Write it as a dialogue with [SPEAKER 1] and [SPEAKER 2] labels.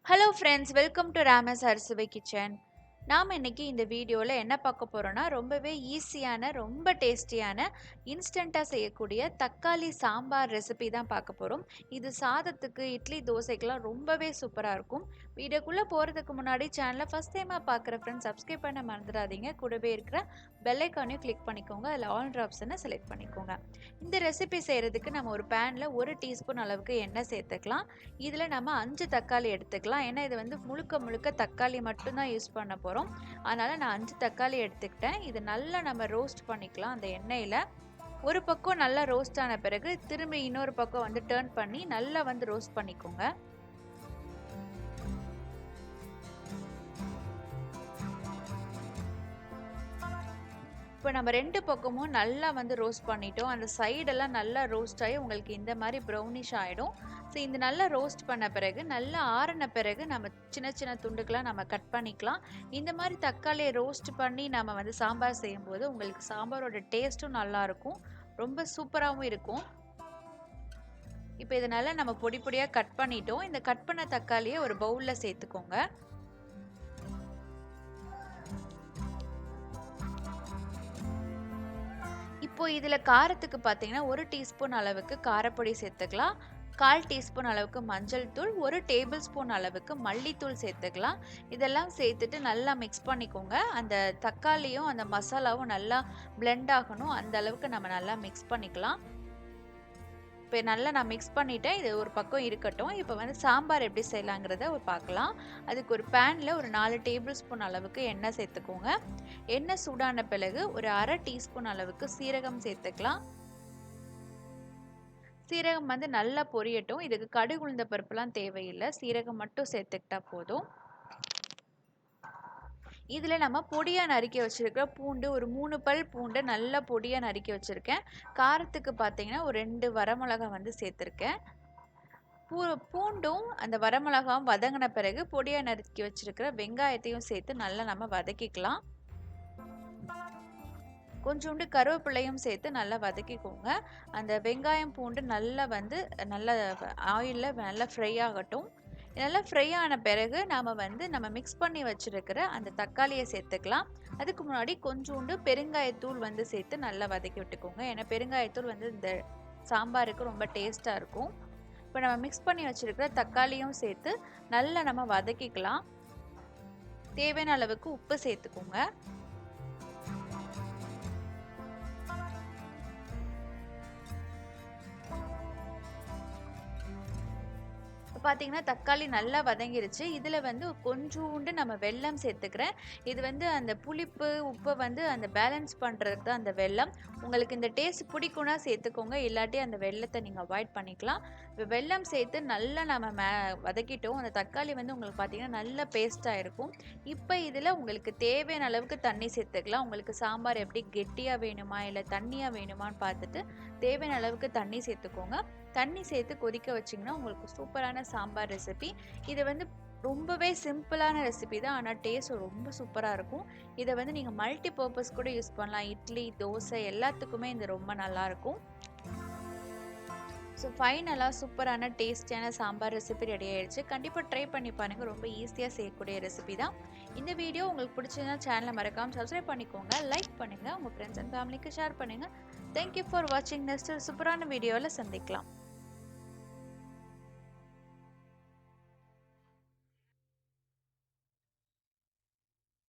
[SPEAKER 1] Hello friends, welcome to Rama's Arusuvai kitchen. நாம் இன்னைக்கு இந்த வீடியோவில் என்ன பார்க்க போகிறோன்னா, ரொம்பவே ஈஸியான, ரொம்ப டேஸ்டியான, இன்ஸ்டண்ட்டாக செய்யக்கூடிய தக்காளி சாம்பார் ரெசிபி தான் பார்க்க போகிறோம். இது சாதத்துக்கு, இட்லி, தோசைக்கெலாம் ரொம்பவே சூப்பராக இருக்கும். வீடியோக்குள்ளே போகிறதுக்கு முன்னாடி சேனலை ஃபஸ்ட் டைமாக பார்க்குற ஃப்ரெண்ட்ஸ் சப்ஸ்கிரைப் பண்ண மறந்துடாதீங்க. கூடவே இருக்கிற பெல்லைக்கானையும் கிளிக் பண்ணிக்கோங்க. அதில் ஆல் ஆப்ஷனை செலக்ட் பண்ணிக்கோங்க. இந்த ரெசிபி செய்கிறதுக்கு நம்ம ஒரு பேனில் 1 டீஸ்பூன் அளவுக்கு எண்ணெய் சேர்த்துக்கலாம். இதில் நம்ம 5 தக்காளி எடுத்துக்கலாம். ஏன்னா இது வந்து முழுக்க தக்காளி மட்டும்தான் யூஸ் பண்ண போகிறோம். அதனால் நான் 5 தக்காளி எடுத்துக்கிட்டேன். இது நல்லா நம்ம ரோஸ்ட் பண்ணிக்கலாம். அந்த எண்ணெயில் ஒரு பக்கம் நல்லா ரோஸ்ட் ஆன பிறகு திரும்பி இன்னொரு பக்கம் வந்து டர்ன் பண்ணி நல்லா வந்து ரோஸ்ட் பண்ணிக்கோங்க. இப்போ நம்ம 2 பக்கமும் நல்லா வந்து ரோஸ்ட் பண்ணிட்டோம். அந்த சைடெல்லாம் நல்லா ரோஸ்ட் ஆகி உங்களுக்கு இந்த மாதிரி ப்ரௌனிஷ் ஆகிடும். ஸோ இந்த நல்லா ரோஸ்ட் பண்ண பிறகு நல்லா ஆறின பிறகு நம்ம சின்ன சின்ன துண்டுக்கெலாம் நம்ம கட் பண்ணிக்கலாம். இந்த மாதிரி தக்காளியை ரோஸ்ட் பண்ணி நம்ம வந்து சாம்பார் செய்யும்போது உங்களுக்கு சாம்பாரோட டேஸ்ட்டும் நல்லாயிருக்கும், ரொம்ப சூப்பராகவும் இருக்கும். இப்போ இதனால் நம்ம பொடி பொடியாக கட் பண்ணிட்டோம். இந்த கட் பண்ண தக்காளியை ஒரு பவுலில் சேர்த்துக்கோங்க. இப்போ இதில் காரத்துக்கு பார்த்தீங்கன்னா 1 டீஸ்பூன் அளவுக்கு காரப்பொடி சேர்த்துக்கலாம். 1/4 டீஸ்பூன் அளவுக்கு மஞ்சள் தூள், 1 டேபிள் ஸ்பூன் அளவுக்கு மல்லித்தூள் சேர்த்துக்கலாம். இதெல்லாம் சேர்த்துட்டு நல்லா மிக்ஸ் பண்ணிக்கோங்க. அந்த தக்காளியும் அந்த மசாலாவும் நல்லா பிளெண்ட் ஆகணும். அந்த அளவுக்கு நம்ம நல்லா மிக்ஸ் பண்ணிக்கலாம். இப்போ நல்லா நான் மிக்ஸ் பண்ணிவிட்டேன். இது ஒரு பக்கம் இருக்கட்டும். இப்போ வந்து சாம்பார் எப்படி செய்யலாங்கிறத பார்க்கலாம். அதுக்கு ஒரு பேனில் ஒரு 4 டேபிள் ஸ்பூன் அளவுக்கு எண்ணெய் சேர்த்துக்கோங்க. எண்ணெய் சூடான பிறகு ஒரு 1/2 டீஸ்பூன் அளவுக்கு சீரகம் சேர்த்துக்கலாம். சீரகம் வந்து நல்லா பொரியட்டும். இதுக்கு கடுகு உளுந்த பருப்புலாம் தேவையில்லை, சீரகம் மட்டும் சேர்த்துக்கிட்டா போதும். இதில் நம்ம பொடியாக நறுக்கி வச்சுருக்கிற பூண்டு, ஒரு 3 பல் பூண்டு நல்லா பொடியாக நறுக்கி வச்சுருக்கேன். காரத்துக்கு பார்த்தீங்கன்னா ஒரு 2 வரமிளகா வந்து சேர்த்துருக்கேன். பூண்டும் அந்த வரமிளகாவும் வதங்கின பிறகு பொடியாக நறுக்கி வச்சுருக்கிற வெங்காயத்தையும் சேர்த்து நல்லா நம்ம வதக்கிக்கலாம். கொஞ்சோண்டு கருவேப்பிலையும் சேர்த்து நல்லா வதக்கிக்கோங்க. அந்த வெங்காயம் பூண்டு நல்லா வந்து நல்லா ஆயிலில் நல்லா ஃப்ரை ஆகட்டும். நல்லா ஃப்ரை ஆன பிறகு நம்ம மிக்ஸ் பண்ணி வச்சுருக்கிற அந்த தக்காளியை சேர்த்துக்கலாம். அதுக்கு முன்னாடி கொஞ்சோண்டு பெருங்காயத்தூள் வந்து சேர்த்து நல்லா வதக்கி விட்டுக்கோங்க. ஏன்னா பெருங்காயத்தூள் வந்து இந்த சாம்பாருக்கு ரொம்ப டேஸ்ட்டாக இருக்கும். இப்போ நம்ம மிக்ஸ் பண்ணி வச்சுருக்கிற தக்காளியும் சேர்த்து நல்லா நம்ம வதக்கிக்கலாம். தேவையான அளவுக்கு உப்பு சேர்த்துக்கோங்க. பார்த்தீங்கன்னா தக்காளி நல்லா வதங்கிருச்சு. இதில் வந்து கொஞ்சோண்டு நம்ம வெல்லம் சேர்த்துக்கிறேன். இது வந்து அந்த புளிப்பு உப்பை வந்து அந்த பேலன்ஸ் பண்ணுறதுக்கு தான் அந்த வெல்லம். உங்களுக்கு இந்த டேஸ்ட் பிடிக்கும்னா சேர்த்துக்கோங்க, இல்லாட்டி அந்த வெல்லத்தை நீங்கள் அவாய்ட் பண்ணிக்கலாம். இப்போ வெல்லம் சேர்த்து நல்லா நம்ம வதக்கிட்டோம். அந்த தக்காளி வந்து உங்களுக்கு பார்த்தீங்கன்னா நல்ல பேஸ்ட்டாக இருக்கும். இப்போ இதில் உங்களுக்கு தேவையான அளவுக்கு தண்ணி சேர்த்துக்கலாம். உங்களுக்கு சாம்பார் எப்படி கெட்டியாக வேணுமா இல்லை தண்ணியாக வேணுமான்னு பார்த்துட்டு தேவையான அளவுக்கு தண்ணி சேர்த்துக்கோங்க. தண்ணி சேர்த்து கொதிக்க வச்சிங்கன்னா உங்களுக்கு சூப்பரான சாம்பார் ரெசிபி. இது வந்து ரொம்பவே சிம்பிளான ரெசிபி தான், ஆனால் டேஸ்ட் ரொம்ப சூப்பராக இருக்கும். இதை வந்து நீங்கள் மல்டி பர்பஸ் கூட யூஸ் பண்ணலாம். இட்லி, தோசை எல்லாத்துக்குமே இது ரொம்ப நல்லாயிருக்கும். ஸோ ஃபைனலாக சூப்பரான டேஸ்டியான சாம்பார் ரெசிபி ரெடி ஆகிடுச்சு. கண்டிப்பாக ட்ரை பண்ணி பாருங்கள். ரொம்ப ஈஸியாக செய்யக்கூடிய ரெசிபி தான். இந்த வீடியோ உங்களுக்கு பிடிச்சதுன்னா சேனலை மறக்காமல் சப்ஸ்கிரைப் பண்ணிக்கோங்க, லைக் பண்ணுங்கள், உங்கள் ஃப்ரெண்ட்ஸ் அண்ட் ஃபேமிலிக்கு ஷேர் பண்ணுங்கள். தேங்க்யூ ஃபார் வாட்சிங். நெக்ஸ்ட் சூப்பரான வீடியோவில் சந்திக்கலாம்.